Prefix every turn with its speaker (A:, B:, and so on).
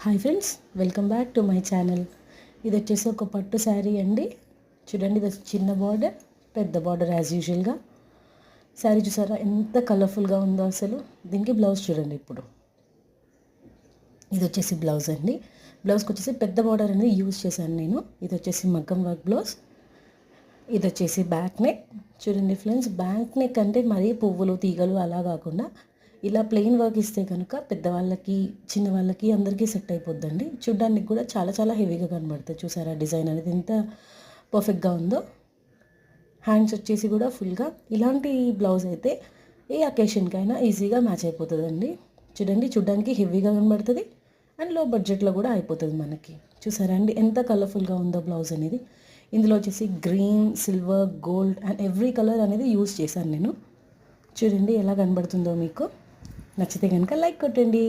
A: Hi friends, welcome back to my channel. ఇది వచ్చేసి ఒక పట్టు శారీ అండి. చూడండి, ఇది చిన్న బార్డర్, పెద్ద బార్డర్ యాజ్ యూజువల్గా. శారీ చూసారా ఎంత కలర్ఫుల్గా ఉందో అసలు. దీనికి బ్లౌజ్ చూడండి. ఇప్పుడు ఇది వచ్చేసి బ్లౌజ్ అండి. బ్లౌజ్కి వచ్చేసి పెద్ద బార్డర్ అనేది యూజ్ చేశాను నేను. ఇది వచ్చేసి మగ్గం వర్క్ బ్లౌజ్. ఇది వచ్చేసి బ్యాక్ నెక్. చూడండి ఫ్రెండ్స్, బ్యాక్ నెక్ అంటే మరీ పువ్వులు తీగలు అలా కాకుండా ఇలా ప్లెయిన్ వర్క్ ఇస్తే కనుక పెద్దవాళ్ళకి చిన్నవాళ్ళకి అందరికీ సెట్ అయిపోద్దండి. చూడ్డానికి కూడా చాలా చాలా హెవీగా కనబడుతుంది. చూసారా డిజైన్ అనేది ఎంత పర్ఫెక్ట్గా ఉందో. హ్యాండ్స్ వచ్చేసి కూడా ఫుల్గా ఇలాంటి బ్లౌజ్ అయితే ఏ అకేషన్కైనా ఈజీగా మ్యాచ్ అయిపోతుందండి. చూడండి, చూడ్డానికి హెవీగా కనబడుతుంది అండ్ లో బడ్జెట్లో కూడా అయిపోతుంది మనకి. చూసారా అండి ఎంత కలర్ఫుల్గా ఉందో బ్లౌజ్ అనేది. ఇందులో వచ్చేసి green, silver, gold and every colour అనేది యూజ్ చేశాను నేను. చూడండి ఎలా కనబడుతుందో మీకు. నచ్చితే కనుక లైక్ కొట్టండి.